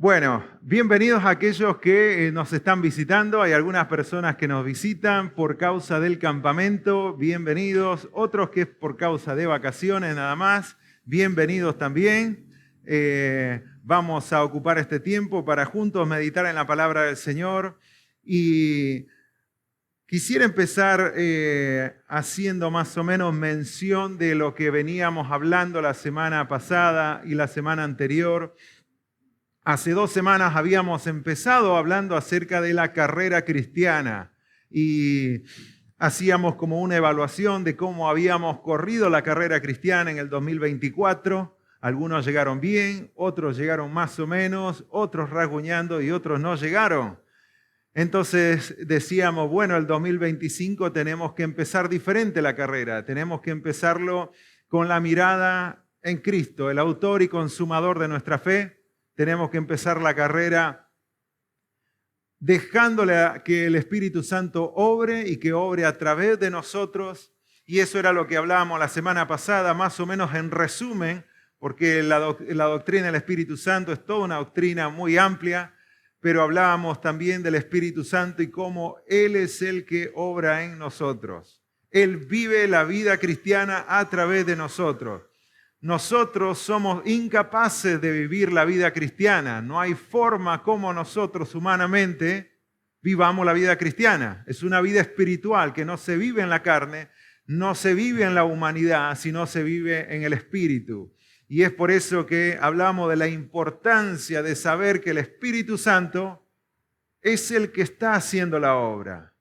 Bueno, bienvenidos a aquellos que nos están visitando. Hay algunas personas que nos visitan por causa del campamento, bienvenidos. Otros que es por causa de vacaciones nada más, bienvenidos también. Vamos a ocupar este tiempo para juntos meditar en la palabra del Señor. Y quisiera empezar haciendo más o menos mención de lo que veníamos hablando la semana pasada y la semana anterior. Hace 2 semanas habíamos empezado hablando acerca de la carrera cristiana y hacíamos como una evaluación de cómo habíamos corrido la carrera cristiana en el 2024. Algunos llegaron bien, otros llegaron más o menos, otros rasguñando y otros no llegaron. Entonces decíamos, bueno, el 2025 tenemos que empezar diferente la carrera, tenemos que empezarlo con la mirada en Cristo, el autor y consumador de nuestra fe. Tenemos que empezar la carrera dejándole que el Espíritu Santo obre y que obre a través de nosotros. Y eso era lo que hablábamos la semana pasada, más o menos en resumen, porque la doctrina del Espíritu Santo es toda una doctrina muy amplia, pero hablábamos también del Espíritu Santo y cómo Él es el que obra en nosotros. Él vive la vida cristiana a través de nosotros. Nosotros somos incapaces de vivir la vida cristiana. No hay forma como nosotros humanamente vivamos la vida cristiana. Es una vida espiritual que no se vive en la carne, no se vive en la humanidad, sino se vive en el Espíritu. Y es por eso que hablamos de la importancia de saber que el Espíritu Santo es el que está haciendo la obra.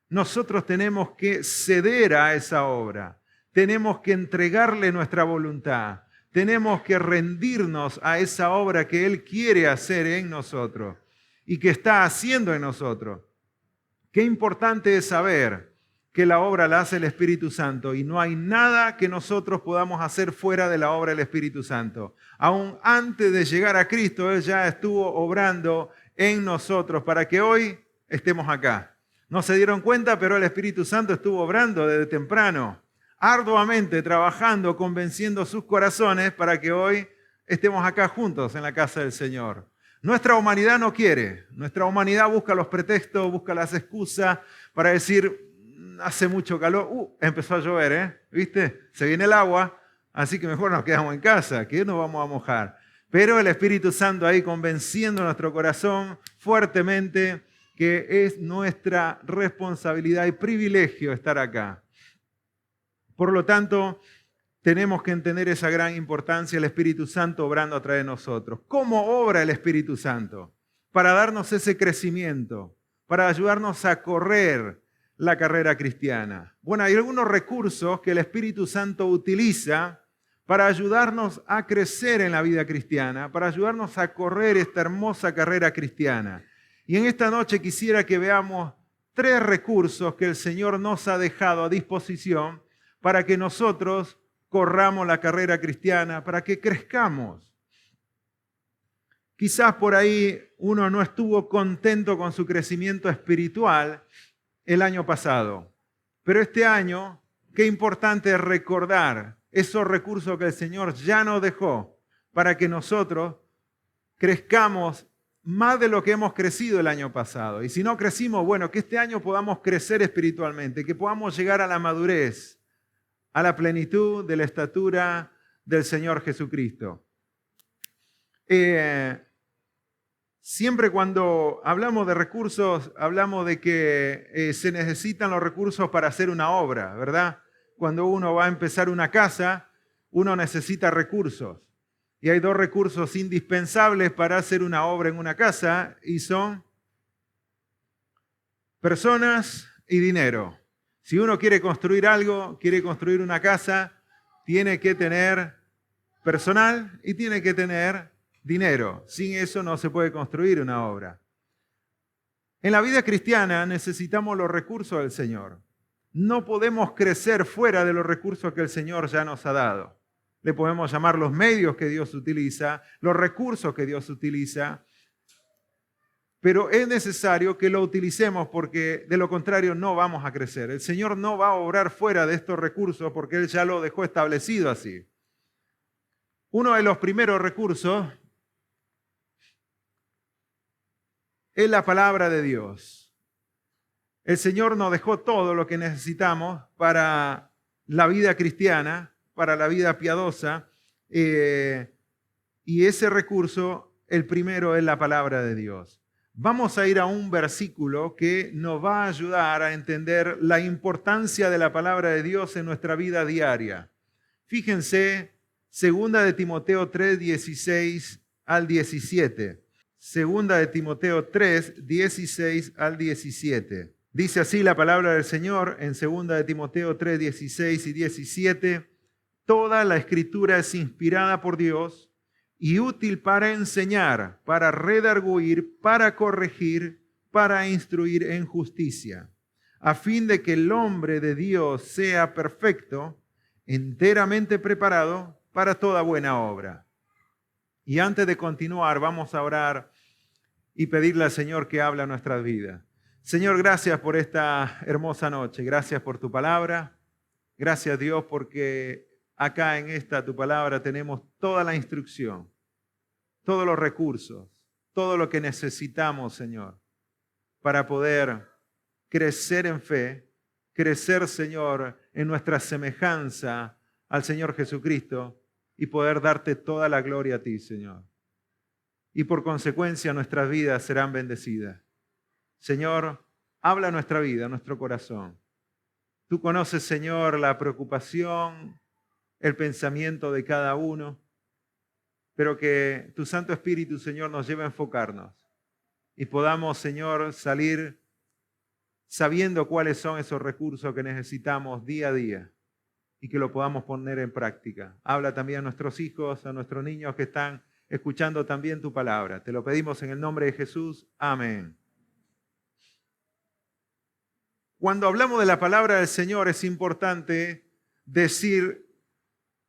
Nosotros tenemos que ceder a esa obra. Tenemos que entregarle nuestra voluntad. Tenemos que rendirnos a esa obra que Él quiere hacer en nosotros y que está haciendo en nosotros. Qué importante es saber que la obra la hace el Espíritu Santo y no hay nada que nosotros podamos hacer fuera de la obra del Espíritu Santo. Aún antes de llegar a Cristo, Él ya estuvo obrando en nosotros para que hoy estemos acá. No se dieron cuenta, pero el Espíritu Santo estuvo obrando desde temprano, arduamente trabajando, convenciendo sus corazones para que hoy estemos acá juntos en la casa del Señor. Nuestra humanidad no quiere, nuestra humanidad busca los pretextos, busca las excusas para decir, hace mucho calor, empezó a llover, ¿viste? Se viene el agua, así que mejor nos quedamos en casa, que nos vamos a mojar. Pero el Espíritu Santo ahí convenciendo nuestro corazón fuertemente que es nuestra responsabilidad y privilegio estar acá. Por lo tanto, tenemos que entender esa gran importancia del Espíritu Santo obrando a través de nosotros. ¿Cómo obra el Espíritu Santo? Para darnos ese crecimiento, para ayudarnos a correr la carrera cristiana. Bueno, hay algunos recursos que el Espíritu Santo utiliza para ayudarnos a crecer en la vida cristiana, para ayudarnos a correr esta hermosa carrera cristiana. Y en esta noche quisiera que veamos 3 recursos que el Señor nos ha dejado a disposición para que nosotros corramos la carrera cristiana, para que crezcamos. Quizás por ahí uno no estuvo contento con su crecimiento espiritual el año pasado, pero este año, qué importante es recordar esos recursos que el Señor ya nos dejó para que nosotros crezcamos más de lo que hemos crecido el año pasado. Y si no crecimos, bueno, que este año podamos crecer espiritualmente, que podamos llegar a la madurez, a la plenitud de la estatura del Señor Jesucristo. Siempre cuando hablamos de recursos, hablamos de que se necesitan los recursos para hacer una obra, ¿verdad? Cuando uno va a empezar una casa, uno necesita recursos. Y hay 2 recursos indispensables para hacer una obra en una casa y son personas y dinero. Si uno quiere construir algo, quiere construir una casa, tiene que tener personal y tiene que tener dinero. Sin eso no se puede construir una obra. En la vida cristiana necesitamos los recursos del Señor. No podemos crecer fuera de los recursos que el Señor ya nos ha dado. Le podemos llamar los medios que Dios utiliza, los recursos que Dios utiliza, pero es necesario que lo utilicemos porque de lo contrario no vamos a crecer. El Señor no va a obrar fuera de estos recursos porque Él ya lo dejó establecido así. Uno de los primeros recursos es la palabra de Dios. El Señor nos dejó todo lo que necesitamos para la vida cristiana, para la vida piadosa, y ese recurso, el primero, es la palabra de Dios. Vamos a ir a un versículo que nos va a ayudar a entender la importancia de la palabra de Dios en nuestra vida diaria. Fíjense, 2 de Timoteo 3, 16 al 17. 2 de Timoteo 3, 16 al 17. Dice así la palabra del Señor en 2 de Timoteo 3, 16 y 17. Toda la escritura es inspirada por Dios y útil para enseñar, para redarguir, para corregir, para instruir en justicia, a fin de que el hombre de Dios sea perfecto, enteramente preparado para toda buena obra. Y antes de continuar, vamos a orar y pedirle al Señor que hable a nuestras vidas. Señor, gracias por esta hermosa noche, gracias por tu palabra, gracias Dios porque acá en esta tu palabra tenemos toda la instrucción, todos los recursos, todo lo que necesitamos, Señor, para poder crecer en fe, crecer, Señor, en nuestra semejanza al Señor Jesucristo y poder darte toda la gloria a ti, Señor. Y por consecuencia nuestras vidas serán bendecidas. Señor, habla a nuestra vida, a nuestro corazón. Tú conoces, Señor, la preocupación, el pensamiento de cada uno, pero que tu Santo Espíritu, Señor, nos lleve a enfocarnos y podamos, Señor, salir sabiendo cuáles son esos recursos que necesitamos día a día y que lo podamos poner en práctica. Habla también a nuestros hijos, a nuestros niños que están escuchando también tu palabra. Te lo pedimos en el nombre de Jesús. Amén. Cuando hablamos de la palabra del Señor es importante decir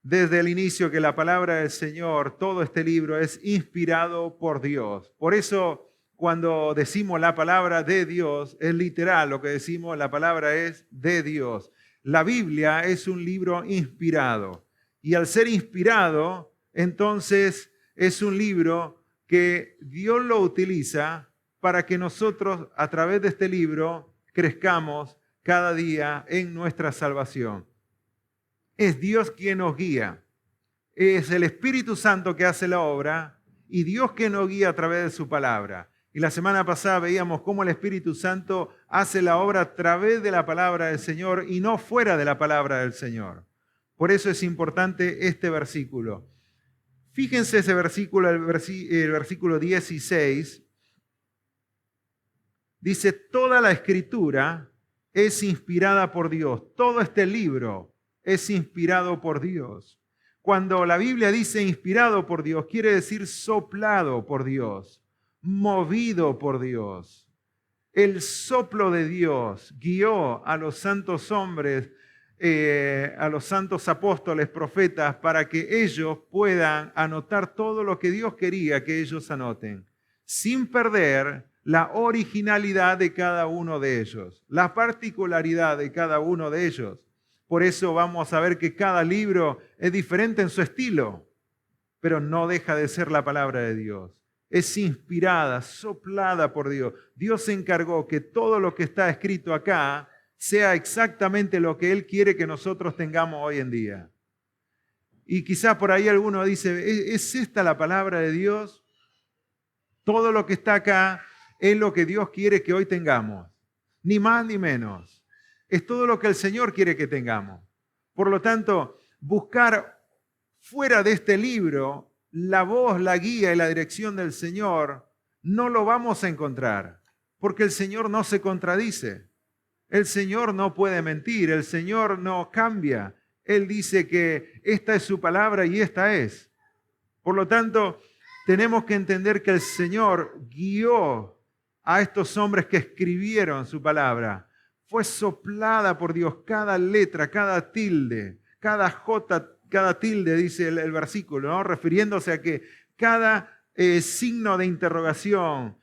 desde el inicio que la palabra del Señor, todo este libro es inspirado por Dios. Por eso cuando decimos la palabra de Dios, es literal lo que decimos, la palabra es de Dios. La Biblia es un libro inspirado y al ser inspirado, entonces es un libro que Dios lo utiliza para que nosotros a través de este libro crezcamos cada día en nuestra salvación. Es Dios quien nos guía. Es el Espíritu Santo que hace la obra y Dios que nos guía a través de su palabra. Y la semana pasada veíamos cómo el Espíritu Santo hace la obra a través de la palabra del Señor y no fuera de la palabra del Señor. Por eso es importante este versículo. Fíjense ese versículo, el versículo 16. Dice, toda la Escritura es inspirada por Dios. Todo este libro es inspirado por Dios. Cuando la Biblia dice inspirado por Dios, quiere decir soplado por Dios, movido por Dios. El soplo de Dios guió a los santos hombres, a los santos apóstoles, profetas, para que ellos puedan anotar todo lo que Dios quería que ellos anoten, sin perder la originalidad de cada uno de ellos, la particularidad de cada uno de ellos. Por eso vamos a ver que cada libro es diferente en su estilo, pero no deja de ser la palabra de Dios. Es inspirada, soplada por Dios. Dios se encargó que todo lo que está escrito acá sea exactamente lo que Él quiere que nosotros tengamos hoy en día. Y quizá por ahí alguno dice, ¿es esta la palabra de Dios? Todo lo que está acá es lo que Dios quiere que hoy tengamos, ni más ni menos. Es todo lo que el Señor quiere que tengamos. Por lo tanto, buscar fuera de este libro la voz, la guía y la dirección del Señor, no lo vamos a encontrar, porque el Señor no se contradice. El Señor no puede mentir, el Señor no cambia. Él dice que esta es su palabra y esta es. Por lo tanto, tenemos que entender que el Señor guió a estos hombres que escribieron su palabra. Fue soplada por Dios cada letra, cada tilde, cada jota, cada tilde, dice el versículo, ¿no? Refiriéndose a que cada signo de interrogación,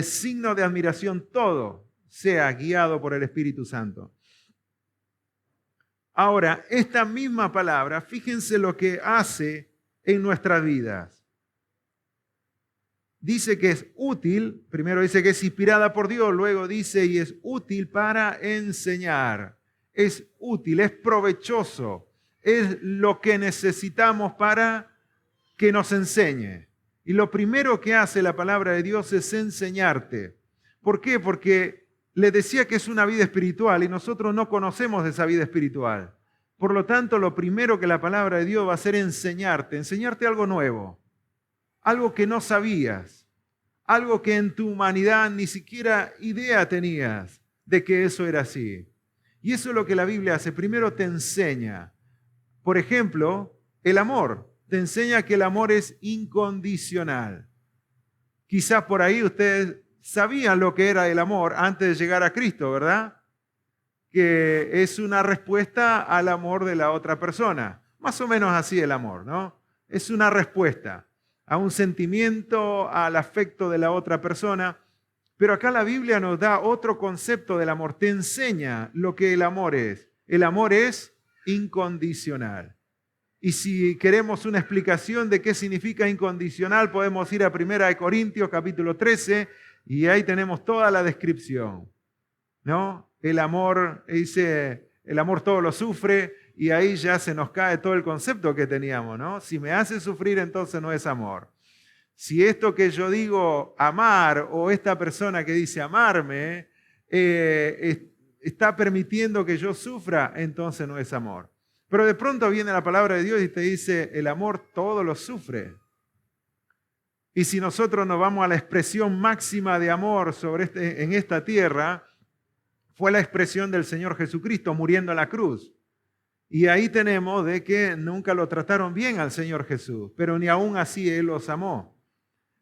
signo de admiración, todo sea guiado por el Espíritu Santo. Ahora, esta misma palabra, fíjense lo que hace en nuestras vidas. dice que es útil, primero dice que es inspirada por Dios, luego dice y es útil para enseñar. Es útil, es provechoso, es lo que necesitamos para que nos enseñe. Y lo primero que hace la palabra de Dios es enseñarte. ¿Por qué? Porque le decía que es una vida espiritual y nosotros no conocemos de esa vida espiritual. Por lo tanto, lo primero que la palabra de Dios va a hacer es enseñarte algo nuevo, algo que no sabías, algo que en tu humanidad ni siquiera idea tenías de que eso era así. Y eso es lo que la Biblia hace. Primero te enseña. Por ejemplo, el amor. Te enseña que el amor es incondicional. Quizás por ahí ustedes sabían lo que era el amor antes de llegar a Cristo, ¿verdad? Que es una respuesta al amor de la otra persona. Más o menos así el amor, ¿no? Es una respuesta a un sentimiento, al afecto de la otra persona. Pero acá la Biblia nos da otro concepto del amor. Te enseña lo que el amor es. El amor es incondicional. Y si queremos una explicación de qué significa incondicional, podemos ir a 1 Corintios capítulo 13 y ahí tenemos toda la descripción, ¿no? El amor, dice, el amor todo lo sufre y ahí ya se nos cae todo el concepto que teníamos, ¿no? Si me hace sufrir, entonces no es amor. Si esto que yo digo amar o esta persona que dice amarme está permitiendo que yo sufra, entonces no es amor. Pero de pronto viene la palabra de Dios y te dice, el amor todo lo sufre. Y si nosotros nos vamos a la expresión máxima de amor en esta tierra, fue la expresión del Señor Jesucristo muriendo en la cruz. Y ahí tenemos de que nunca lo trataron bien al Señor Jesús, pero ni aún así Él los amó.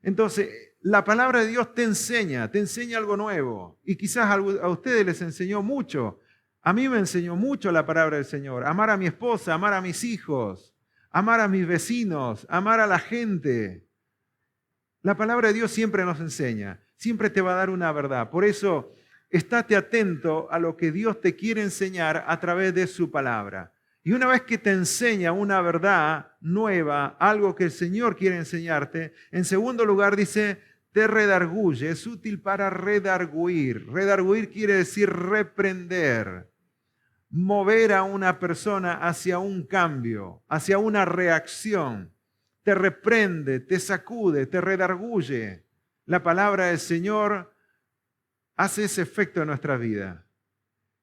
Entonces, la palabra de Dios te enseña algo nuevo. Y quizás a ustedes les enseñó mucho. A mí me enseñó mucho la palabra del Señor. Amar a mi esposa, amar a mis hijos, amar a mis vecinos, amar a la gente. La palabra de Dios siempre nos enseña, siempre te va a dar una verdad. Por eso, estate atento a lo que Dios te quiere enseñar a través de su palabra. Y una vez que te enseña una verdad nueva, algo que el Señor quiere enseñarte, en segundo lugar dice, te redarguye, es útil para redarguir. Redarguir quiere decir reprender, mover a una persona hacia un cambio, hacia una reacción. Te reprende, te sacude, te redarguye. La palabra del Señor hace ese efecto en nuestra vida.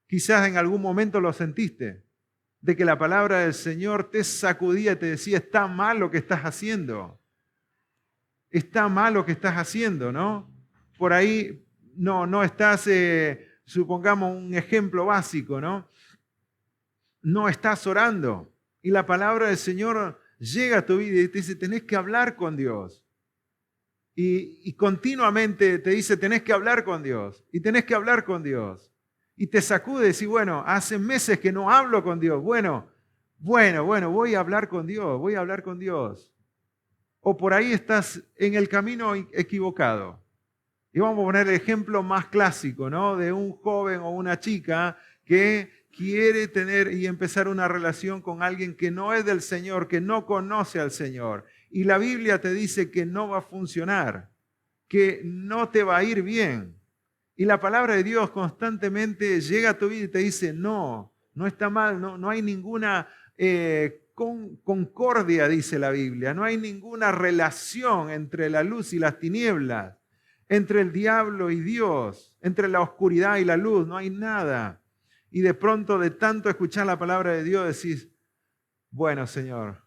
Quizás en algún momento lo sentiste, de que la palabra del Señor te sacudía y te decía, está mal lo que estás haciendo. Está mal lo que estás haciendo, ¿no? Por ahí no estás, supongamos un ejemplo básico, ¿no? No estás orando y la palabra del Señor llega a tu vida y te dice, tenés que hablar con Dios. Y continuamente te dice, tenés que hablar con Dios y tenés que hablar con Dios. Y te sacude y dice, bueno, hace meses que no hablo con Dios. Bueno, voy a hablar con Dios, voy a hablar con Dios. O por ahí estás en el camino equivocado. Y vamos a poner el ejemplo más clásico, ¿no? De un joven o una chica que quiere tener y empezar una relación con alguien que no es del Señor, que no conoce al Señor. Y la Biblia te dice que no va a funcionar, que no te va a ir bien. Y la palabra de Dios constantemente llega a tu vida y te dice, no está mal, no hay ninguna concordia, dice la Biblia, no hay ninguna relación entre la luz y las tinieblas, entre el diablo y Dios, entre la oscuridad y la luz, no hay nada. Y de pronto, de tanto escuchar la palabra de Dios, decís, bueno, Señor,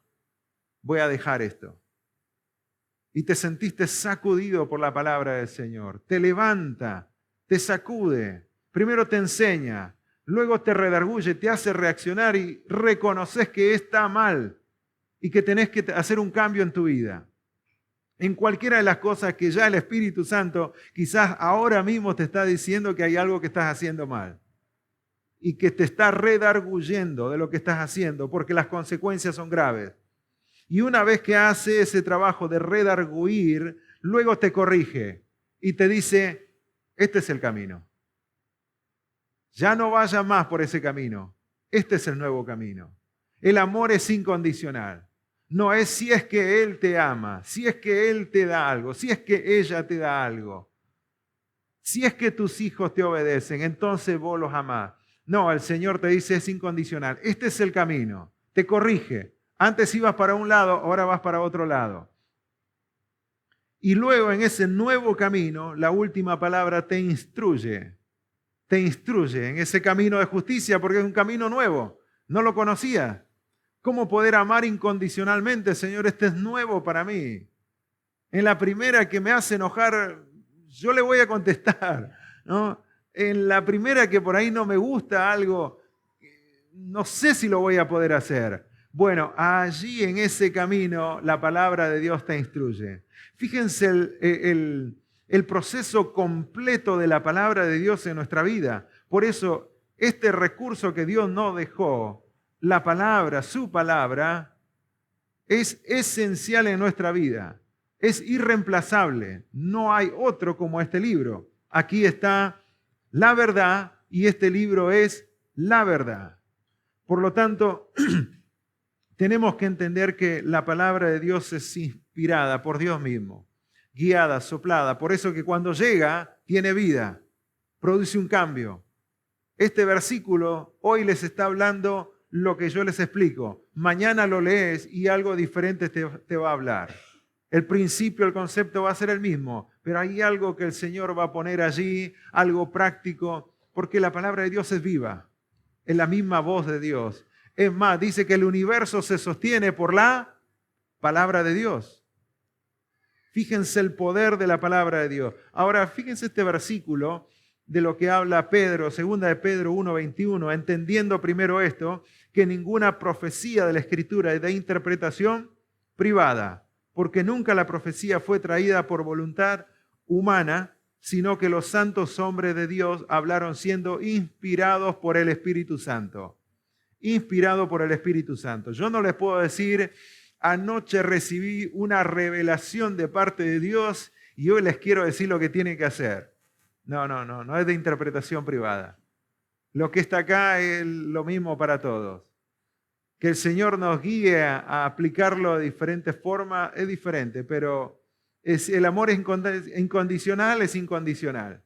voy a dejar esto. Y te sentiste sacudido por la palabra del Señor. Te levanta, te sacude, primero te enseña, luego te redarguye, te hace reaccionar y reconoces que está mal y que tenés que hacer un cambio en tu vida. En cualquiera de las cosas que ya el Espíritu Santo quizás ahora mismo te está diciendo que hay algo que estás haciendo mal y que te está redarguyendo de lo que estás haciendo porque las consecuencias son graves. Y una vez que hace ese trabajo de redarguir, luego te corrige y te dice, este es el camino. Ya no vayas más por ese camino. Este es el nuevo camino. El amor es incondicional. No es si es que Él te ama, si es que Él te da algo, si es que ella te da algo, si es que tus hijos te obedecen, entonces vos los amás. No, el Señor te dice es incondicional. Este es el camino, te corrige. Antes ibas para un lado, ahora vas para otro lado. Y luego en ese nuevo camino, la última palabra te instruye en ese camino de justicia porque es un camino nuevo. No lo conocía. ¿Cómo poder amar incondicionalmente, Señor? Este es nuevo para mí. En la primera que me hace enojar, yo le voy a contestar, ¿no? En la primera que por ahí no me gusta algo, no sé si lo voy a poder hacer. Bueno, allí en ese camino la palabra de Dios te instruye. Fíjense el proceso completo de la palabra de Dios en nuestra vida. Por eso, este recurso que Dios nos dejó, la palabra, su palabra, es esencial en nuestra vida. Es irreemplazable. No hay otro como este libro. Aquí está la verdad y este libro es la verdad. Por lo tanto, tenemos que entender que la palabra de Dios es inspirada por Dios mismo, guiada, soplada. Por eso que cuando llega, tiene vida, produce un cambio. Este versículo hoy les está hablando lo que yo les explico. Mañana lo lees y algo diferente te va a hablar. El principio, el concepto va a ser el mismo, pero hay algo que el Señor va a poner allí, algo práctico, porque la palabra de Dios es viva, es la misma voz de Dios. Es más, dice que el universo se sostiene por la palabra de Dios. Fíjense el poder de la palabra de Dios. Ahora, fíjense este versículo de lo que habla Pedro, 2 de Pedro 1:21, entendiendo primero esto, que ninguna profecía de la Escritura es de interpretación privada, porque nunca la profecía fue traída por voluntad humana, sino que los santos hombres de Dios hablaron siendo inspirados por el Espíritu Santo. Inspirado por el Espíritu Santo. Yo no les puedo decir, anoche recibí una revelación de parte de Dios y hoy les quiero decir lo que tienen que hacer. No es de interpretación privada. Lo que está acá es lo mismo para todos. Que el Señor nos guíe a aplicarlo de diferentes formas es diferente, pero el amor es incondicional, es incondicional.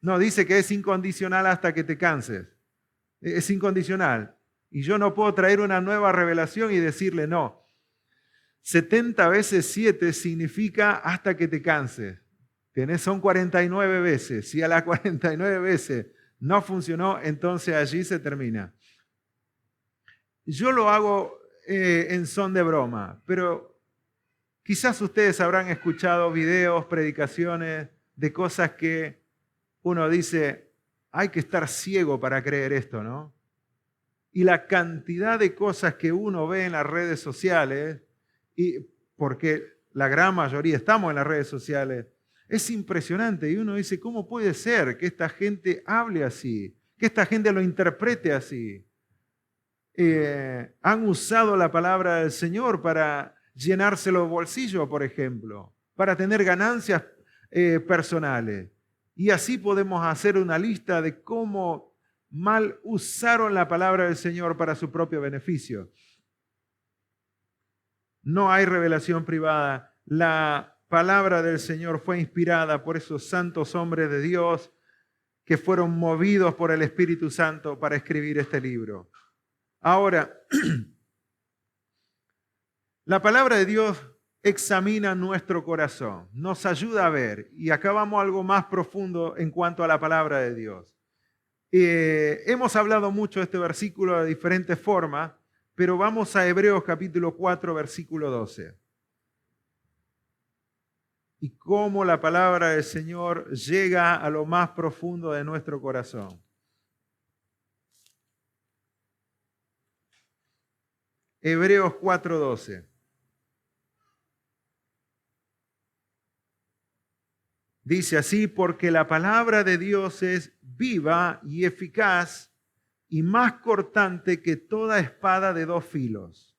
No, dice que es incondicional hasta que te canses. Es incondicional. Y yo no puedo traer una nueva revelación y decirle no. 70 veces 7 significa hasta que te canses. Son 49 veces. Si a las 49 veces no funcionó, entonces allí se termina. Yo lo hago en son de broma, pero quizás ustedes habrán escuchado videos, predicaciones de cosas que uno dice, hay que estar ciego para creer esto, ¿no? Y la cantidad de cosas que uno ve en las redes sociales, y porque la gran mayoría estamos en las redes sociales, es impresionante. Y uno dice, ¿cómo puede ser que esta gente hable así? Que esta gente lo interprete así. Han usado la palabra del Señor para llenarse los bolsillos, por ejemplo, para tener ganancias personales. Y así podemos hacer una lista de cómo mal usaron la palabra del Señor para su propio beneficio. No hay revelación privada. La palabra del Señor fue inspirada por esos santos hombres de Dios que fueron movidos por el Espíritu Santo para escribir este libro. Ahora, la palabra de Dios examina nuestro corazón, nos ayuda a ver, y acá vamos a algo más profundo en cuanto a la palabra de Dios. Hemos hablado mucho de este versículo de diferentes formas, pero vamos a Hebreos capítulo 4, versículo 12. Y cómo la palabra del Señor llega a lo más profundo de nuestro corazón. Hebreos 4:12. Dice así, porque la palabra de Dios es viva y eficaz y más cortante que toda espada de dos filos,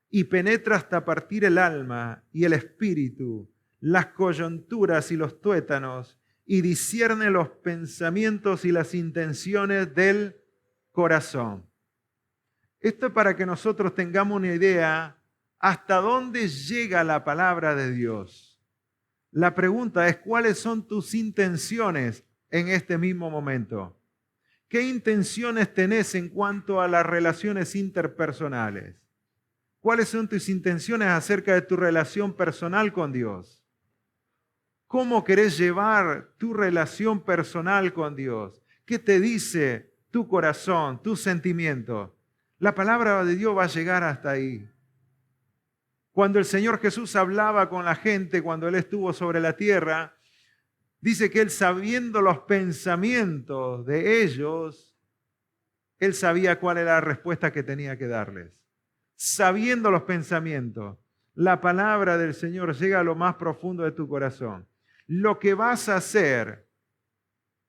y penetra hasta partir el alma y el espíritu, las coyunturas y los tuétanos, y discierne los pensamientos y las intenciones del corazón. Esto es para que nosotros tengamos una idea ¿Hasta dónde llega la palabra de Dios? La pregunta es, ¿cuáles son tus intenciones en este mismo momento? ¿Qué intenciones tenés en cuanto a las relaciones interpersonales? ¿Cuáles son tus intenciones acerca de tu relación personal con Dios? ¿Cómo querés llevar tu relación personal con Dios? ¿Qué te dice tu corazón, tus sentimientos? La palabra de Dios va a llegar hasta ahí. Cuando el Señor Jesús hablaba con la gente, cuando Él estuvo sobre la tierra, dice que Él, sabiendo los pensamientos de ellos, Él sabía cuál era la respuesta que tenía que darles. Sabiendo los pensamientos, la palabra del Señor llega a lo más profundo de tu corazón. Lo que vas a hacer,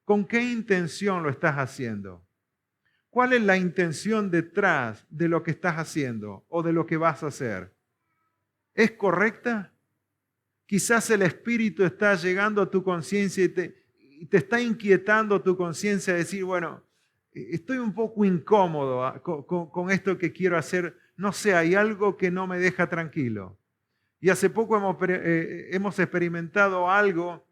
¿con qué intención lo estás haciendo? ¿Cuál es la intención detrás de lo que estás haciendo o de lo que vas a hacer? ¿Es correcta? Quizás el Espíritu está llegando a tu conciencia y te está inquietando tu conciencia a decir, bueno, estoy un poco incómodo con esto que quiero hacer. No sé, hay algo que no me deja tranquilo. Y hace poco hemos experimentado algo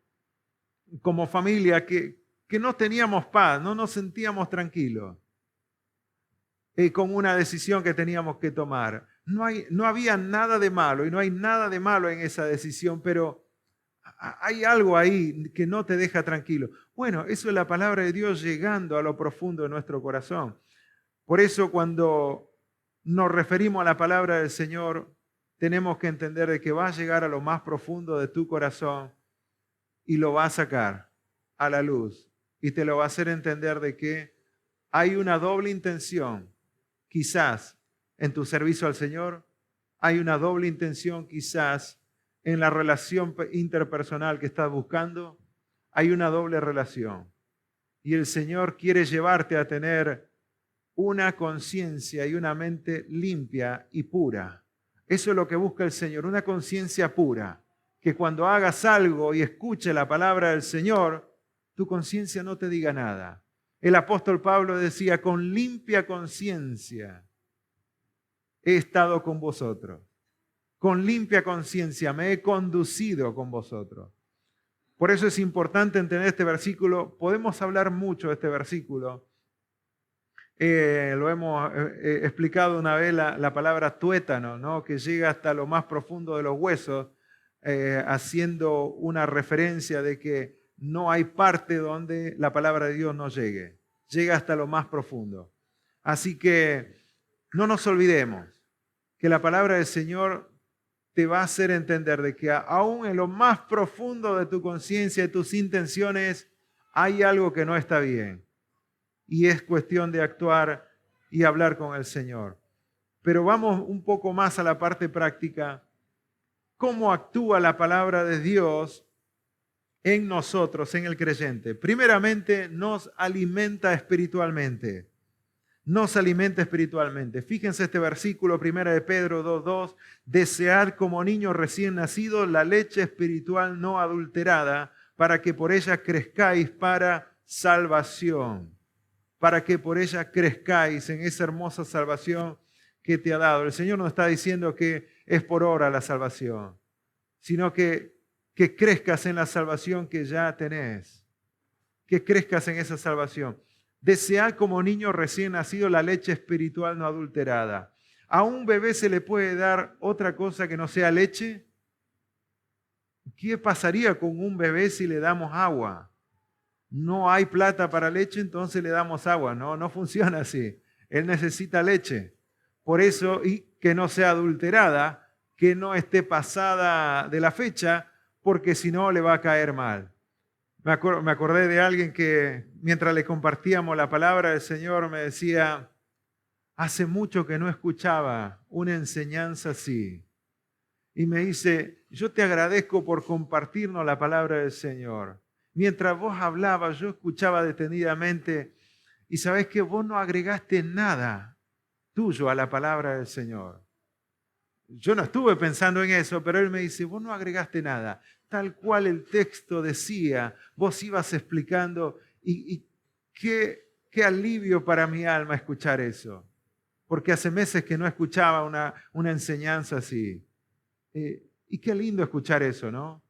como familia que no teníamos paz, no nos sentíamos tranquilos con una decisión que teníamos que tomar. No había nada de malo y no hay nada de malo en esa decisión, pero hay algo ahí que no te deja tranquilo. Bueno, eso es la palabra de Dios llegando a lo profundo de nuestro corazón. Por eso cuando nos referimos a la palabra del Señor, tenemos que entender de que va a llegar a lo más profundo de tu corazón y lo va a sacar a la luz y te lo va a hacer entender de que hay una doble intención. Quizás en tu servicio al Señor hay una doble intención, quizás en la relación interpersonal que estás buscando, hay una doble relación. Y el Señor quiere llevarte a tener una conciencia y una mente limpia y pura. Eso es lo que busca el Señor, una conciencia pura. Que cuando hagas algo y escuche la palabra del Señor, tu conciencia no te diga nada. El apóstol Pablo decía, con limpia conciencia he estado con vosotros. Con limpia conciencia me he conducido con vosotros. Por eso es importante entender este versículo. Podemos hablar mucho de este versículo. Lo hemos explicado una vez la palabra tuétano, ¿no? Que llega hasta lo más profundo de los huesos, haciendo una referencia de que no hay parte donde la palabra de Dios no llegue. Llega hasta lo más profundo. Así que no nos olvidemos que la palabra del Señor te va a hacer entender de que aún en lo más profundo de tu conciencia y tus intenciones hay algo que no está bien. Y es cuestión de actuar y hablar con el Señor. Pero vamos un poco más a la parte práctica. ¿Cómo actúa la palabra de Dios en nosotros, en el creyente? Primeramente, nos alimenta espiritualmente. Nos alimenta espiritualmente. Fíjense este versículo, 1 de Pedro 2:2. Desead como niños recién nacidos la leche espiritual no adulterada, para que por ella crezcáis para salvación. Para que por ella crezcáis en esa hermosa salvación que te ha dado. El Señor no está diciendo que es por obra la salvación, sino que crezcas en la salvación que ya tenés. Que crezcas en esa salvación. Desead como niño recién nacido la leche espiritual no adulterada. ¿A un bebé se le puede dar otra cosa que no sea leche? ¿Qué pasaría con un bebé si le damos agua? No hay plata para leche, entonces le damos agua. No funciona así. Él necesita leche. Por eso, y que no sea adulterada, que no esté pasada de la fecha, porque si no le va a caer mal. Me acordé de alguien que mientras le compartíamos la palabra del Señor me decía, hace mucho que no escuchaba una enseñanza así. Y me dice, yo te agradezco por compartirnos la palabra del Señor. Mientras vos hablabas, yo escuchaba detenidamente y sabés que vos no agregaste nada tuyo a la palabra del Señor. Yo no estuve pensando en eso, pero él me dice, vos no agregaste nada. Tal cual el texto decía, vos ibas explicando y qué alivio para mi alma escuchar eso. porque hace meses que no escuchaba una enseñanza así. Y qué lindo escuchar eso, ¿no?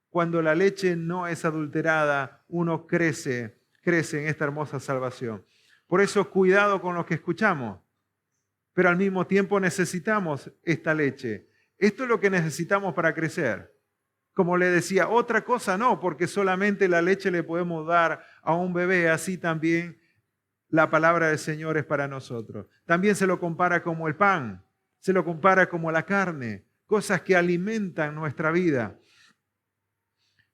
Cuando la leche no es adulterada, uno crece en esta hermosa salvación. Por eso, cuidado con lo que escuchamos, pero al mismo tiempo necesitamos esta leche. Esto es lo que necesitamos para crecer. Como le decía, otra cosa no, porque solamente la leche le podemos dar a un bebé, así también la palabra del Señor es para nosotros. También se lo compara como el pan, se lo compara como la carne, cosas que alimentan nuestra vida.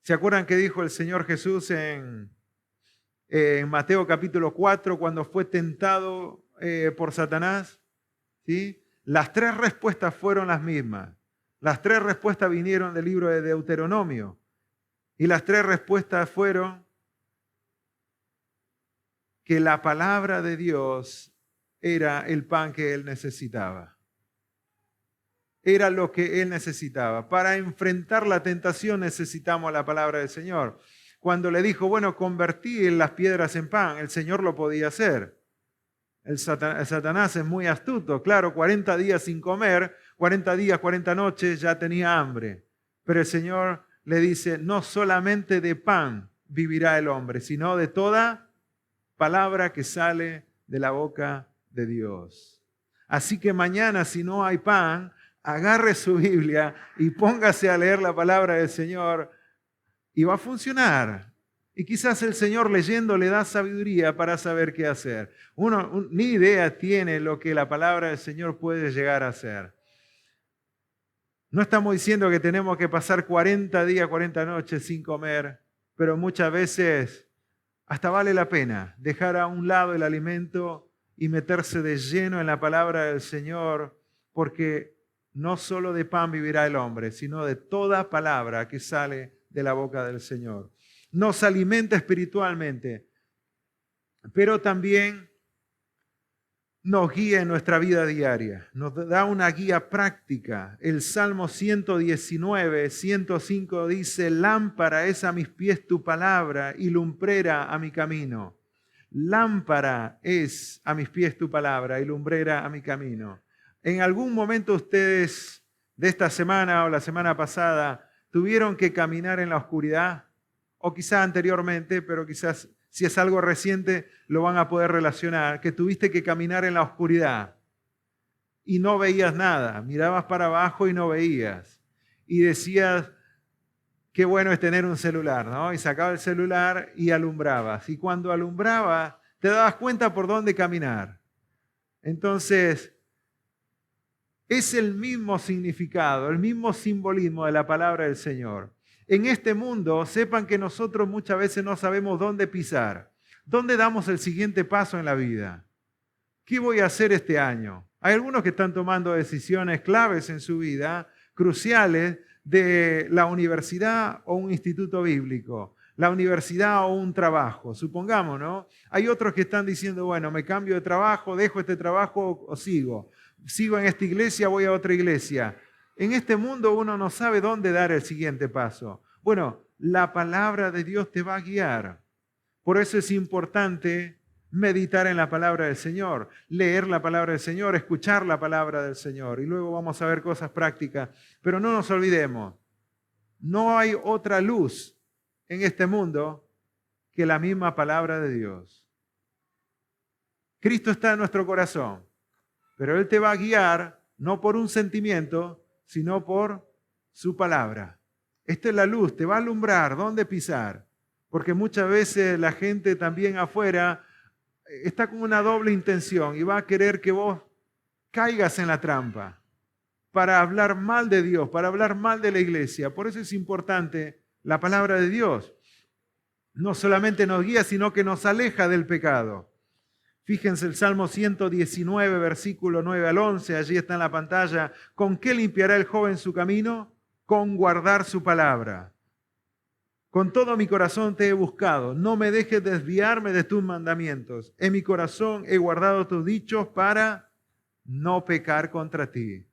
¿Se acuerdan que dijo el Señor Jesús en Mateo capítulo 4 cuando fue tentado por Satanás? ¿Sí? Las 3 respuestas fueron las mismas. Las 3 respuestas vinieron del libro de Deuteronomio. Y las 3 respuestas fueron que la palabra de Dios era el pan que él necesitaba. Era lo que él necesitaba. Para enfrentar la tentación necesitamos la palabra del Señor. Cuando le dijo, bueno, convertí las piedras en pan, el Señor lo podía hacer. El Satanás es muy astuto. Claro, 40 días sin comer, 40 días, 40 noches, ya tenía hambre. Pero el Señor le dice, no solamente de pan vivirá el hombre, sino de toda palabra que sale de la boca de Dios. Así que mañana, si no hay pan, agarre su Biblia y póngase a leer la palabra del Señor y va a funcionar. Y quizás el Señor leyendo le da sabiduría para saber qué hacer. Uno ni idea tiene lo que la palabra del Señor puede llegar a hacer. No estamos diciendo que tenemos que pasar 40 días, 40 noches sin comer, pero muchas veces hasta vale la pena dejar a un lado el alimento y meterse de lleno en la palabra del Señor, porque no solo de pan vivirá el hombre, sino de toda palabra que sale de la boca del Señor. Nos alimenta espiritualmente, pero también nos guía en nuestra vida diaria, nos da una guía práctica. El Salmo 119, 105 dice, lámpara es a mis pies tu palabra y lumbrera a mi camino. Lámpara es a mis pies tu palabra y lumbrera a mi camino. ¿En algún momento ustedes de esta semana o la semana pasada tuvieron que caminar en la oscuridad? O quizás anteriormente, pero quizás si es algo reciente lo van a poder relacionar, que tuviste que caminar en la oscuridad y no veías nada, mirabas para abajo y no veías. Y decías, qué bueno es tener un celular, ¿no? Y sacaba el celular y alumbrabas. Y cuando alumbrabas, te dabas cuenta por dónde caminar. Entonces, es el mismo significado, el mismo simbolismo de la palabra del Señor. En este mundo, sepan que nosotros muchas veces no sabemos dónde pisar. ¿Dónde damos el siguiente paso en la vida? ¿Qué voy a hacer este año? Hay algunos que están tomando decisiones claves en su vida, cruciales, de la universidad o un instituto bíblico, la universidad o un trabajo, supongamos, ¿no? Hay otros que están diciendo, bueno, me cambio de trabajo, dejo este trabajo o sigo. Sigo en esta iglesia, voy a otra iglesia. En este mundo uno no sabe dónde dar el siguiente paso. Bueno, la palabra de Dios te va a guiar. Por eso es importante meditar en la palabra del Señor, leer la palabra del Señor, escuchar la palabra del Señor. Y luego vamos a ver cosas prácticas. Pero no nos olvidemos, no hay otra luz en este mundo que la misma palabra de Dios. Cristo está en nuestro corazón, pero Él te va a guiar no por un sentimiento, sino por su palabra. Esta es la luz, te va a alumbrar dónde pisar. Porque muchas veces la gente también afuera está con una doble intención y va a querer que vos caigas en la trampa para hablar mal de Dios, para hablar mal de la iglesia. Por eso es importante la palabra de Dios. No solamente nos guía, sino que nos aleja del pecado. Fíjense el Salmo 119, versículo 9 al 11, allí está en la pantalla. ¿Con qué limpiará el joven su camino? Con guardar su palabra. Con todo mi corazón te he buscado, no me dejes desviarme de tus mandamientos. En mi corazón he guardado tus dichos para no pecar contra ti.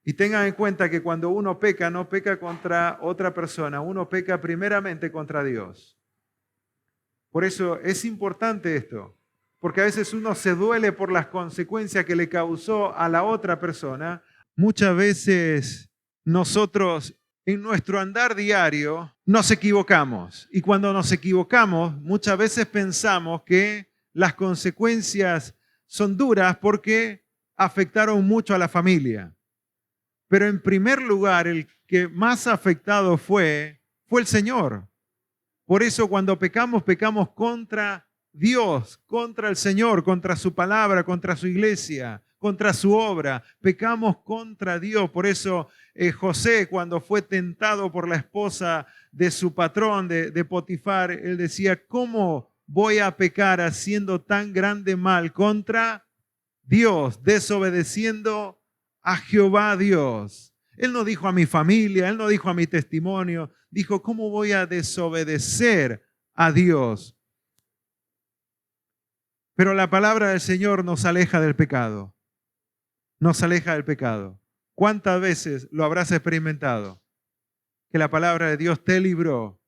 Y tengan en cuenta que cuando uno peca, no peca contra otra persona, uno peca primeramente contra Dios. Por eso es importante esto, porque a veces uno se duele por las consecuencias que le causó a la otra persona. Muchas veces nosotros en nuestro andar diario nos equivocamos y cuando nos equivocamos muchas veces pensamos que las consecuencias son duras porque afectaron mucho a la familia. Pero en primer lugar, el que más afectado fue el Señor. Por eso cuando pecamos, pecamos contra Dios, contra el Señor, contra su palabra, contra su iglesia, contra su obra. Pecamos contra Dios. Por eso José, cuando fue tentado por la esposa de su patrón, de Potifar, él decía, ¿cómo voy a pecar haciendo tan grande mal contra Dios, desobedeciendo a Jehová Dios? Él no dijo a mi familia, él no dijo a mi testimonio, dijo, ¿cómo voy a desobedecer a Dios? Pero la palabra del Señor nos aleja del pecado, nos aleja del pecado. ¿Cuántas veces lo habrás experimentado? Que la palabra de Dios te libró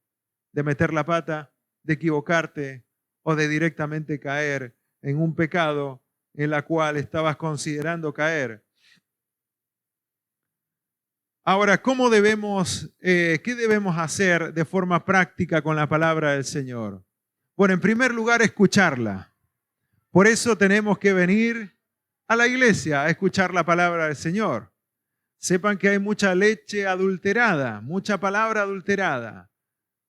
de meter la pata, de equivocarte o de directamente caer en un pecado en la cual estabas considerando caer. Ahora, qué debemos hacer de forma práctica con la palabra del Señor? Bueno, en primer lugar, escucharla. Por eso tenemos que venir a la iglesia a escuchar la palabra del Señor. Sepan que hay mucha leche adulterada, mucha palabra adulterada.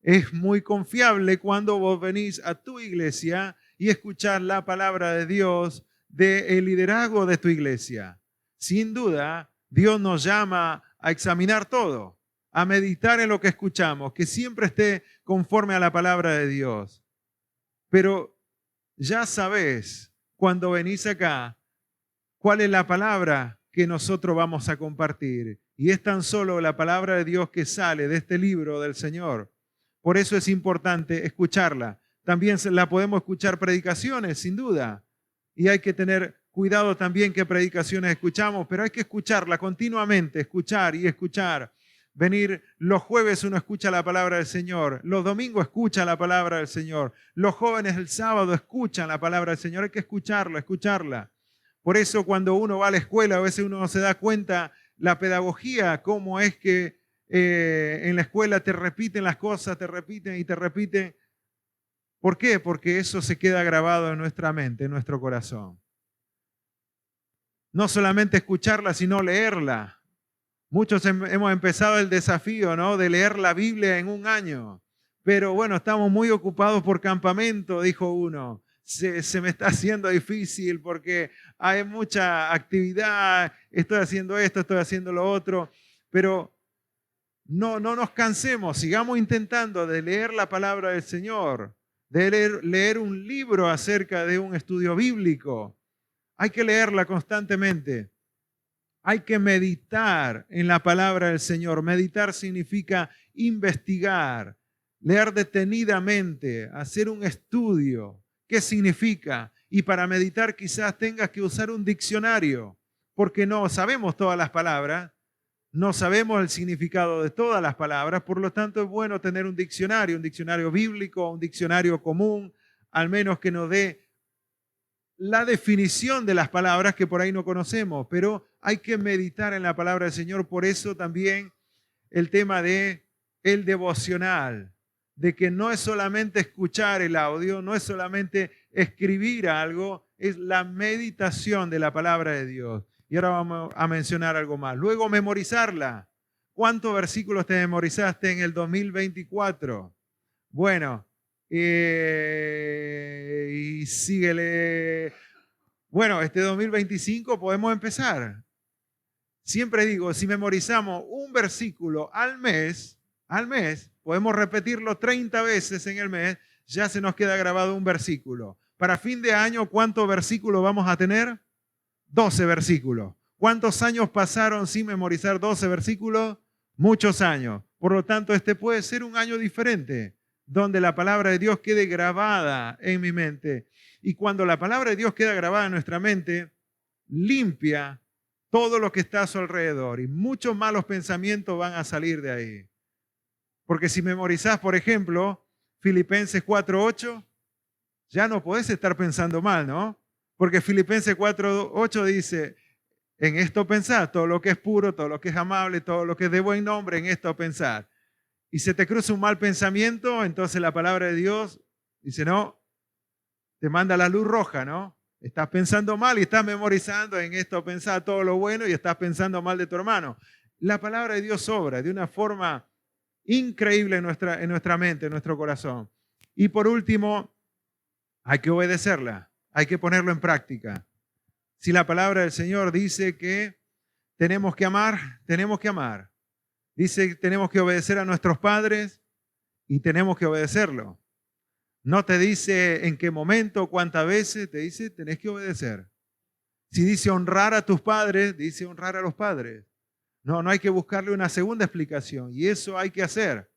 Es muy confiable cuando vos venís a tu iglesia y escuchar la palabra de Dios, del liderazgo de tu iglesia. Sin duda, Dios nos llama a examinar todo, a meditar en lo que escuchamos, que siempre esté conforme a la palabra de Dios. Pero ya sabés, cuando venís acá, cuál es la palabra que nosotros vamos a compartir. Y es tan solo la palabra de Dios que sale de este libro del Señor. Por eso es importante escucharla. También la podemos escuchar predicaciones, sin duda. Y hay que tener cuidado también qué predicaciones escuchamos, pero hay que escucharla continuamente, escuchar y escuchar. Venir los jueves uno escucha la palabra del Señor, los domingos escucha la palabra del Señor, los jóvenes el sábado escuchan la palabra del Señor, hay que escucharla, escucharla. Por eso cuando uno va a la escuela a veces uno no se da cuenta la pedagogía, cómo es que en la escuela te repiten las cosas, te repiten y te repiten. ¿Por qué? Porque eso se queda grabado en nuestra mente, en nuestro corazón. No solamente escucharla, sino leerla. Muchos hemos empezado el desafío, ¿no?, de leer la Biblia en un año. Pero bueno, estamos muy ocupados por campamento, dijo uno. Se me está haciendo difícil porque hay mucha actividad, estoy haciendo esto, estoy haciendo lo otro. Pero no nos cansemos, sigamos intentando de leer la palabra del Señor, de leer un libro acerca de un estudio bíblico. Hay que leerla constantemente. Hay que meditar en la palabra del Señor. Meditar significa investigar, leer detenidamente, hacer un estudio. ¿Qué significa? Y para meditar quizás tengas que usar un diccionario, porque no sabemos todas las palabras, no sabemos el significado de todas las palabras, por lo tanto es bueno tener un diccionario bíblico, un diccionario común, al menos que nos dé la definición de las palabras que por ahí no conocemos, pero hay que meditar en la palabra del Señor. Por eso también el tema de el devocional, de que no es solamente escuchar el audio, no es solamente escribir algo, es la meditación de la palabra de Dios. Y ahora vamos a mencionar algo más. Luego, memorizarla. ¿Cuántos versículos te memorizaste en el 2024? Bueno, y síguele. Bueno, este 2025 podemos empezar. Siempre digo, si memorizamos un versículo al mes, podemos repetirlo 30 veces en el mes, ya se nos queda grabado un versículo. Para fin de año, ¿cuántos versículos vamos a tener? 12 versículos. ¿Cuántos años pasaron sin memorizar 12 versículos? Muchos años. Por lo tanto, este puede ser un año diferente, donde la palabra de Dios quede grabada en mi mente. Y cuando la palabra de Dios queda grabada en nuestra mente, limpia todo lo que está a su alrededor y muchos malos pensamientos van a salir de ahí. Porque si memorizás, por ejemplo, Filipenses 4:8, ya no podés estar pensando mal, ¿no? Porque Filipenses 4:8 dice, en esto pensar, todo lo que es puro, todo lo que es amable, todo lo que es de buen nombre, en esto pensar. Y se te cruza un mal pensamiento, entonces la palabra de Dios dice, no, te manda la luz roja, ¿no? Estás pensando mal y estás memorizando en esto pensar todo lo bueno y estás pensando mal de tu hermano. La palabra de Dios obra de una forma increíble en nuestra mente, en nuestro corazón. Y por último, hay que obedecerla, hay que ponerlo en práctica. Si la palabra del Señor dice que tenemos que amar, tenemos que amar. Dice que tenemos que obedecer a nuestros padres y tenemos que obedecerlo. No te dice en qué momento, cuántas veces, te dice tenés que obedecer. Si dice honrar a tus padres, dice honrar a los padres. No, no hay que buscarle una segunda explicación y eso hay que hacer.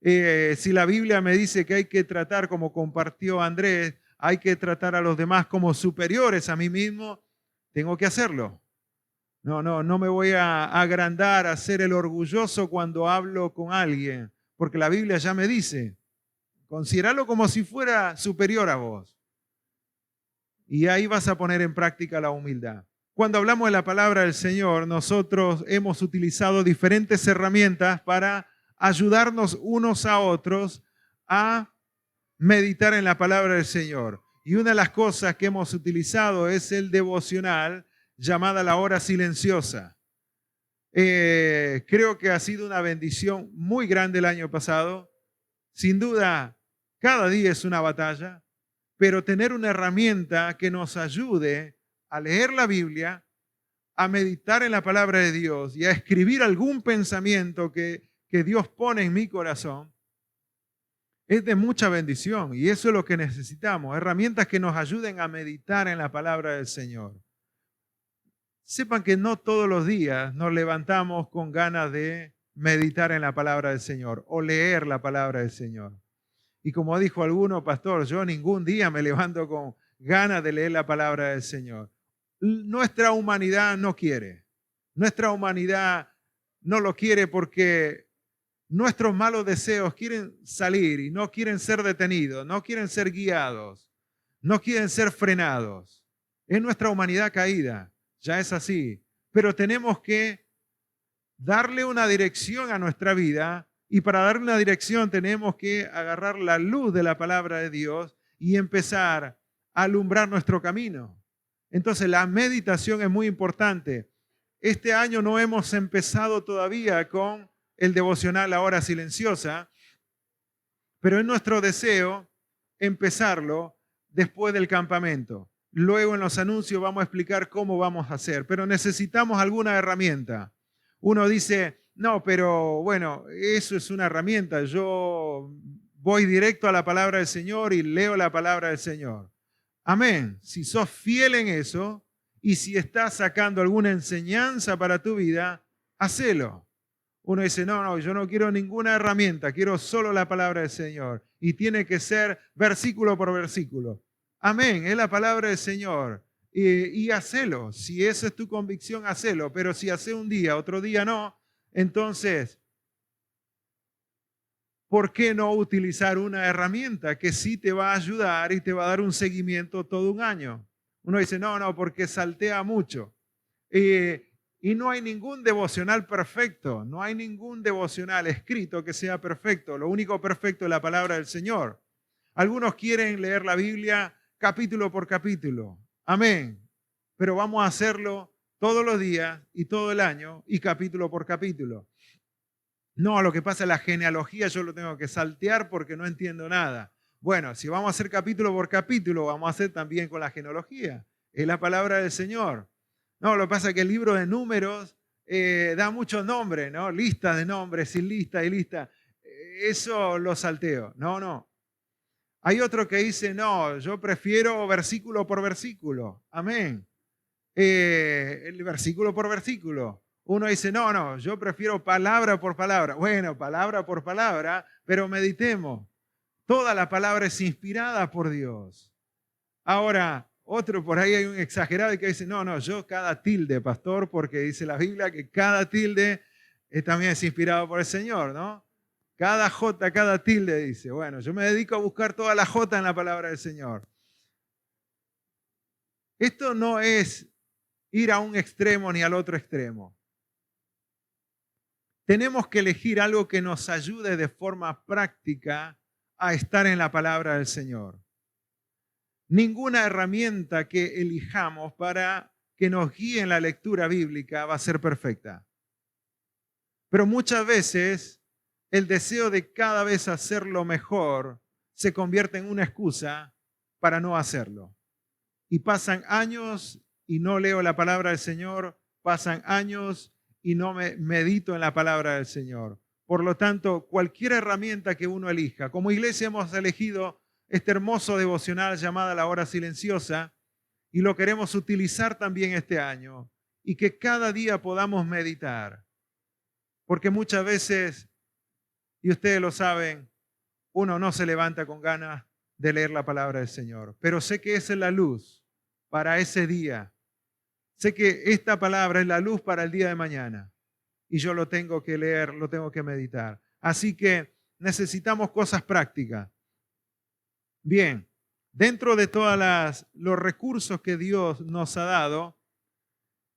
Si la Biblia me dice que hay que tratar, como compartió Andrés, hay que tratar a los demás como superiores a mí mismo, tengo que hacerlo. No me voy a agrandar, a ser el orgulloso cuando hablo con alguien, porque la Biblia ya me dice, considéralo como si fuera superior a vos. Y ahí vas a poner en práctica la humildad. Cuando hablamos de la palabra del Señor, nosotros hemos utilizado diferentes herramientas para ayudarnos unos a otros a meditar en la palabra del Señor. Y una de las cosas que hemos utilizado es el devocional llamada la hora silenciosa. Creo que ha sido una bendición muy grande el año pasado. Sin duda, cada día es una batalla, pero tener una herramienta que nos ayude a leer la Biblia, a meditar en la palabra de Dios y a escribir algún pensamiento que Dios pone en mi corazón, es de mucha bendición y eso es lo que necesitamos, herramientas que nos ayuden a meditar en la palabra del Señor. Sepan que no todos los días nos levantamos con ganas de meditar en la palabra del Señor o leer la palabra del Señor. Y como dijo alguno, pastor, yo ningún día me levanto con ganas de leer la palabra del Señor. Nuestra humanidad no quiere. Nuestra humanidad no lo quiere porque nuestros malos deseos quieren salir y no quieren ser detenidos, no quieren ser guiados, no quieren ser frenados. Es nuestra humanidad caída, ya es así. Pero tenemos que darle una dirección a nuestra vida y para darle una dirección tenemos que agarrar la luz de la palabra de Dios y empezar a alumbrar nuestro camino. Entonces la meditación es muy importante. Este año no hemos empezado todavía con el devocional La Hora Silenciosa, pero es nuestro deseo empezarlo después del campamento. Luego en los anuncios vamos a explicar cómo vamos a hacer, pero necesitamos alguna herramienta. Uno dice, no, pero bueno, eso es una herramienta. Yo voy directo a la palabra del Señor y leo la palabra del Señor. Amén. Si sos fiel en eso y si estás sacando alguna enseñanza para tu vida, hacelo. Uno dice, no, yo no quiero ninguna herramienta, quiero solo la palabra del Señor. Y tiene que ser versículo por versículo. Amén, es la palabra del Señor. Y hacelo. Si esa es tu convicción, hacelo. Pero si hace un día, otro día no, entonces, ¿por qué no utilizar una herramienta que sí te va a ayudar y te va a dar un seguimiento todo un año? Uno dice, no, porque saltea mucho. Y no hay ningún devocional perfecto, no hay ningún devocional escrito que sea perfecto. Lo único perfecto es la palabra del Señor. Algunos quieren leer la Biblia capítulo por capítulo. Amén. Pero vamos a hacerlo todos los días y todo el año y capítulo por capítulo. No, lo que pasa es la genealogía yo lo tengo que saltear porque no entiendo nada. Bueno, si vamos a hacer capítulo por capítulo, vamos a hacer también con la genealogía. Es la palabra del Señor. No, lo que pasa es que el libro de Números da muchos nombres, ¿no? Listas de nombres, sin lista y lista. Eso lo salteo. No. Hay otro que dice, no, yo prefiero versículo por versículo. Amén. El versículo por versículo. Uno dice, no, yo prefiero palabra por palabra. Bueno, palabra por palabra, pero meditemos. Toda la palabra es inspirada por Dios. Ahora, otro por ahí hay un exagerado que dice, no, yo cada tilde, pastor, porque dice la Biblia que cada tilde también es inspirado por el Señor, ¿no? Cada jota, cada tilde dice. Bueno, yo me dedico a buscar toda la jota en la palabra del Señor. Esto no es ir a un extremo ni al otro extremo. Tenemos que elegir algo que nos ayude de forma práctica a estar en la palabra del Señor. Ninguna herramienta que elijamos para que nos guíe en la lectura bíblica va a ser perfecta. Pero muchas veces el deseo de cada vez hacerlo mejor se convierte en una excusa para no hacerlo. Y pasan años y no leo la palabra del Señor, pasan años y no me medito en la palabra del Señor. Por lo tanto, cualquier herramienta que uno elija, como iglesia hemos elegido este hermoso devocional llamada La Hora Silenciosa y lo queremos utilizar también este año y que cada día podamos meditar. Porque muchas veces, y ustedes lo saben, uno no se levanta con ganas de leer la palabra del Señor, pero sé que esa es la luz para ese día. Sé que esta palabra es la luz para el día de mañana y yo lo tengo que leer, lo tengo que meditar. Así que necesitamos cosas prácticas. Bien, dentro de todos los recursos que Dios nos ha dado,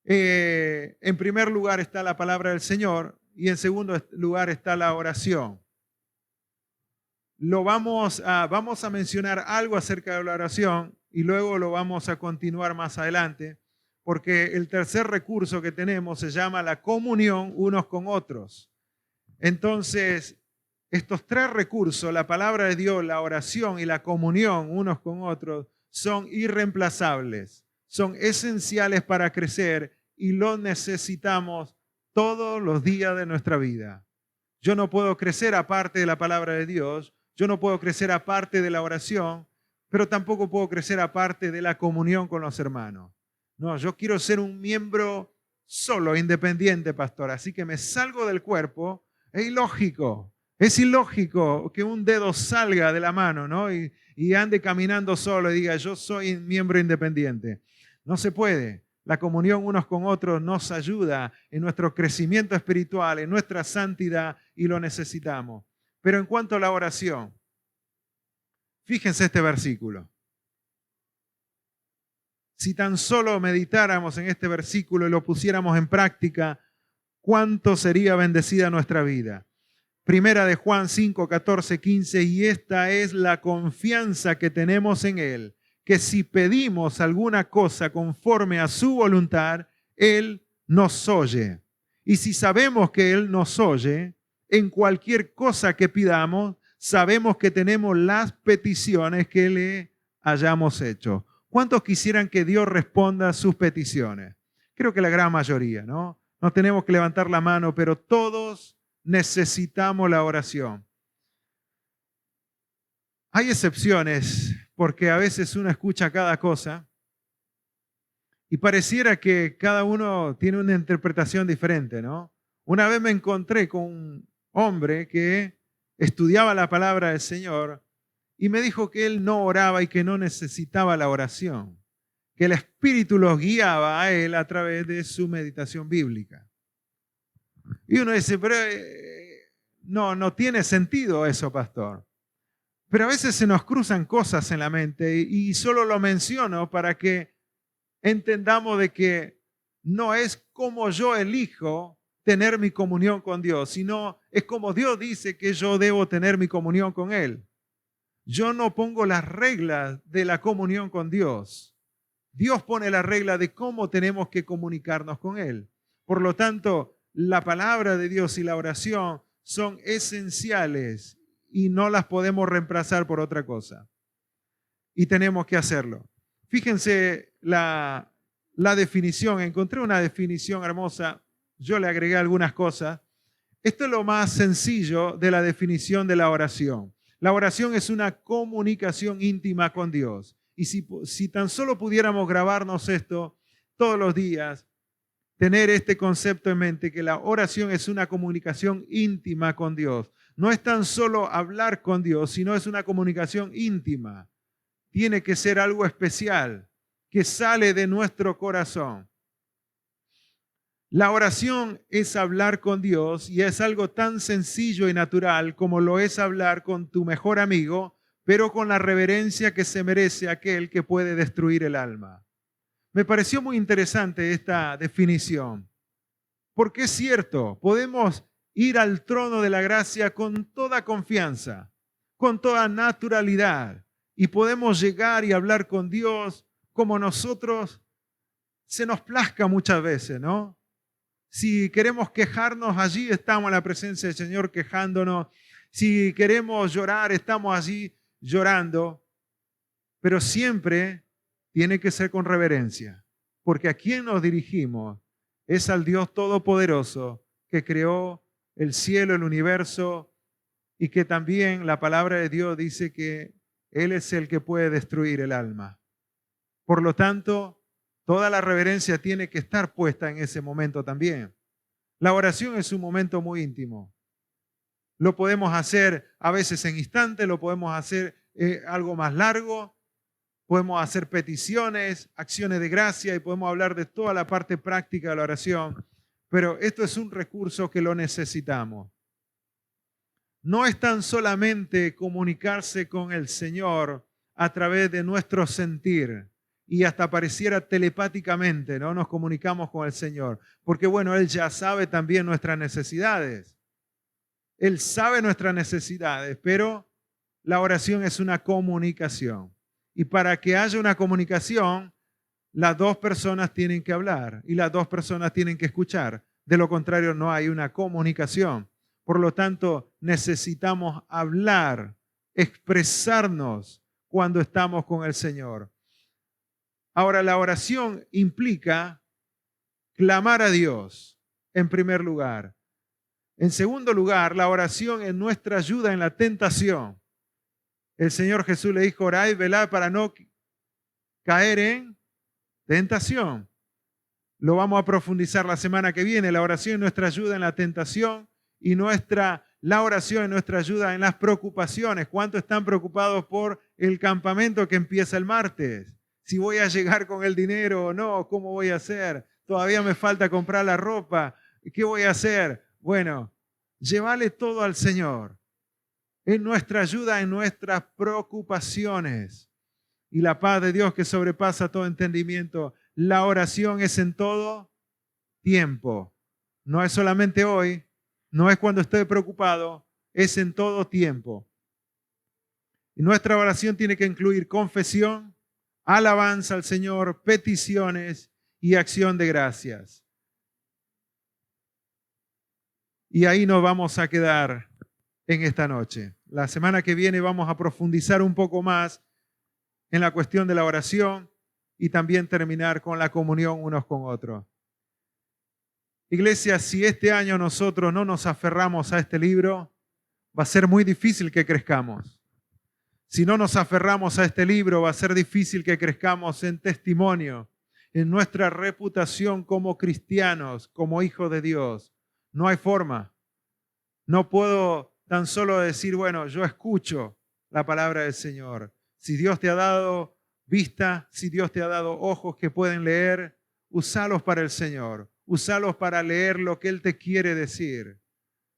en primer lugar está la palabra del Señor y en segundo lugar está la oración. Vamos a mencionar algo acerca de la oración y luego lo vamos a continuar más adelante, porque el tercer recurso que tenemos se llama la comunión unos con otros. Entonces, estos tres recursos, la palabra de Dios, la oración y la comunión unos con otros, son irreemplazables, son esenciales para crecer y los necesitamos todos los días de nuestra vida. Yo no puedo crecer aparte de la palabra de Dios, yo no puedo crecer aparte de la oración, pero tampoco puedo crecer aparte de la comunión con los hermanos. No, yo quiero ser un miembro solo, independiente, pastor, así que me salgo del cuerpo. Es ilógico que un dedo salga de la mano, ¿no? y ande caminando solo y diga, yo soy miembro independiente. No se puede. La comunión unos con otros nos ayuda en nuestro crecimiento espiritual, en nuestra santidad y lo necesitamos. Pero en cuanto a la oración, fíjense este versículo. Si tan solo meditáramos en este versículo y lo pusiéramos en práctica, ¿cuánto sería bendecida nuestra vida? Primera de Juan 5, 14, 15, y esta es la confianza que tenemos en Él, que si pedimos alguna cosa conforme a su voluntad, Él nos oye. Y si sabemos que Él nos oye, en cualquier cosa que pidamos, sabemos que tenemos las peticiones que le hayamos hecho. ¿Cuántos quisieran que Dios responda a sus peticiones? Creo que la gran mayoría, ¿no? No tenemos que levantar la mano, pero todos necesitamos la oración. Hay excepciones, porque a veces uno escucha cada cosa y pareciera que cada uno tiene una interpretación diferente, ¿no? Una vez me encontré con un hombre que estudiaba la palabra del Señor y me dijo que él no oraba y que no necesitaba la oración, que el Espíritu los guiaba a él a través de su meditación bíblica. Y uno dice, pero no tiene sentido eso, pastor. Pero a veces se nos cruzan cosas en la mente y solo lo menciono para que entendamos de que no es como yo elijo tener mi comunión con Dios, sino es como Dios dice que yo debo tener mi comunión con Él. Yo no pongo las reglas de la comunión con Dios. Dios pone la regla de cómo tenemos que comunicarnos con Él. Por lo tanto, la palabra de Dios y la oración son esenciales y no las podemos reemplazar por otra cosa. Y tenemos que hacerlo. Fíjense la definición. Encontré una definición hermosa. Yo le agregué algunas cosas. Esto es lo más sencillo de la definición de la oración. La oración es una comunicación íntima con Dios. Y si tan solo pudiéramos grabarnos esto todos los días, tener este concepto en mente, que la oración es una comunicación íntima con Dios. No es tan solo hablar con Dios, sino es una comunicación íntima. Tiene que ser algo especial, que sale de nuestro corazón. La oración es hablar con Dios y es algo tan sencillo y natural como lo es hablar con tu mejor amigo, pero con la reverencia que se merece aquel que puede destruir el alma. Me pareció muy interesante esta definición, porque es cierto, podemos ir al trono de la gracia con toda confianza, con toda naturalidad, y podemos llegar y hablar con Dios como nosotros se nos plazca muchas veces, ¿no? Si queremos quejarnos, allí estamos en la presencia del Señor quejándonos. Si queremos llorar, estamos allí llorando. Pero siempre tiene que ser con reverencia, porque a quien nos dirigimos es al Dios Todopoderoso que creó el cielo, el universo, y que también la palabra de Dios dice que Él es el que puede destruir el alma. Por lo tanto, toda la reverencia tiene que estar puesta en ese momento también. La oración es un momento muy íntimo. Lo podemos hacer a veces en instantes, lo podemos hacer algo más largo, podemos hacer peticiones, acciones de gracia y podemos hablar de toda la parte práctica de la oración. Pero esto es un recurso que lo necesitamos. No es tan solamente comunicarse con el Señor a través de nuestro sentir y hasta pareciera telepáticamente, ¿no? Nos comunicamos con el Señor. Porque bueno, Él ya sabe también nuestras necesidades. Él sabe nuestras necesidades, pero la oración es una comunicación. Y para que haya una comunicación, las dos personas tienen que hablar y las dos personas tienen que escuchar. De lo contrario, no hay una comunicación. Por lo tanto, necesitamos hablar, expresarnos cuando estamos con el Señor. Ahora, la oración implica clamar a Dios, en primer lugar. En segundo lugar, la oración es nuestra ayuda en la tentación. El Señor Jesús le dijo, orad y velad para no caer en tentación. Lo vamos a profundizar la semana que viene. La oración es nuestra ayuda en la tentación y la oración es nuestra ayuda en las preocupaciones. ¿Cuántos están preocupados por el campamento que empieza el martes? Si voy a llegar con el dinero o no, ¿cómo voy a hacer? Todavía me falta comprar la ropa. ¿Qué voy a hacer? Bueno, llévale todo al Señor. Es nuestra ayuda en nuestras preocupaciones. Y la paz de Dios que sobrepasa todo entendimiento. La oración es en todo tiempo. No es solamente hoy, no es cuando estoy preocupado, es en todo tiempo. Y nuestra oración tiene que incluir confesión, alabanza al Señor, peticiones y acción de gracias. Y ahí nos vamos a quedar en esta noche. La semana que viene vamos a profundizar un poco más en la cuestión de la oración y también terminar con la comunión unos con otros. Iglesia, si este año nosotros no nos aferramos a este libro, va a ser muy difícil que crezcamos. Si no nos aferramos a este libro, va a ser difícil que crezcamos en testimonio, en nuestra reputación como cristianos, como hijos de Dios. No hay forma. No puedo tan solo decir, bueno, yo escucho la palabra del Señor. Si Dios te ha dado vista, si Dios te ha dado ojos que pueden leer, úsalos para el Señor. Úsalos para leer lo que Él te quiere decir.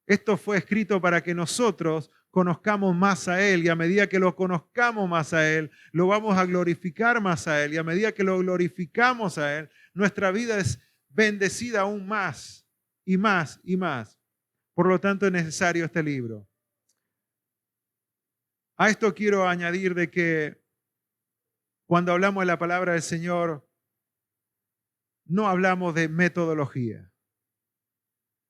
Esto fue escrito para que nosotros conozcamos más a Él y a medida que lo conozcamos más a Él, lo vamos a glorificar más a Él y a medida que lo glorificamos a Él, nuestra vida es bendecida aún más y más y más. Por lo tanto, es necesario este libro. A esto quiero añadir de que cuando hablamos de la palabra del Señor, no hablamos de metodología.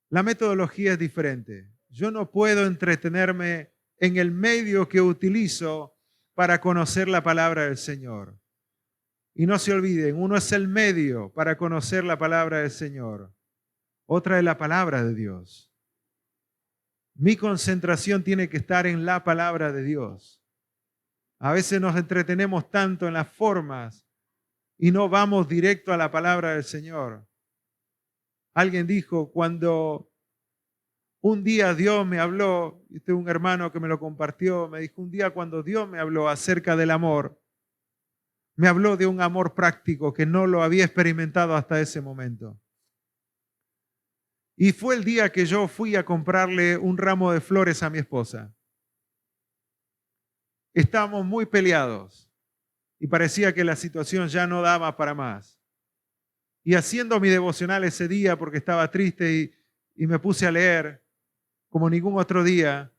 La metodología es diferente. Yo no puedo entretenerme en el medio que utilizo para conocer la palabra del Señor. Y no se olviden, uno es el medio para conocer la palabra del Señor. Otra es la palabra de Dios. Mi concentración tiene que estar en la palabra de Dios. A veces nos entretenemos tanto en las formas y no vamos directo a la palabra del Señor. Alguien dijo, cuando un día Dios me habló, y este es un hermano que me lo compartió, me dijo, un día cuando Dios me habló acerca del amor, me habló de un amor práctico que no lo había experimentado hasta ese momento. Y fue el día que yo fui a comprarle un ramo de flores a mi esposa. Estábamos muy peleados y parecía que la situación ya no daba para más. Y haciendo mi devocional ese día porque estaba triste y me puse a leer como ningún otro día,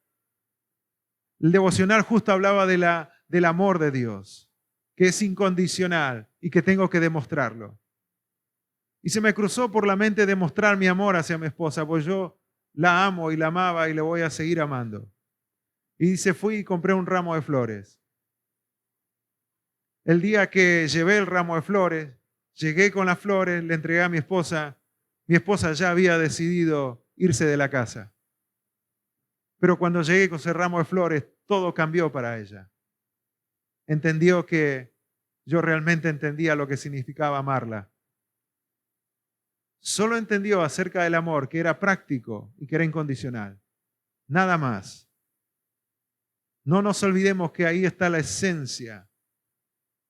el devocional justo hablaba del amor de Dios, que es incondicional y que tengo que demostrarlo. Y se me cruzó por la mente demostrar mi amor hacia mi esposa, pues yo la amo y la amaba y le voy a seguir amando. Y dice, fui y compré un ramo de flores. El día que llevé el ramo de flores, llegué con las flores, le entregué a mi esposa ya había decidido irse de la casa. Pero cuando llegué con ese ramo de flores, todo cambió para ella. Entendió que yo realmente entendía lo que significaba amarla. Solo entendió acerca del amor que era práctico y que era incondicional. Nada más. No nos olvidemos que ahí está la esencia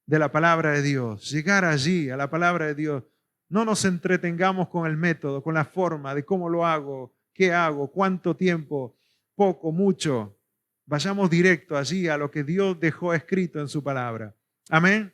de la palabra de Dios. Llegar allí, a la palabra de Dios. No nos entretengamos con el método, con la forma de cómo lo hago, qué hago, cuánto tiempo, poco, mucho. Vayamos directo allí a lo que Dios dejó escrito en su palabra. Amén.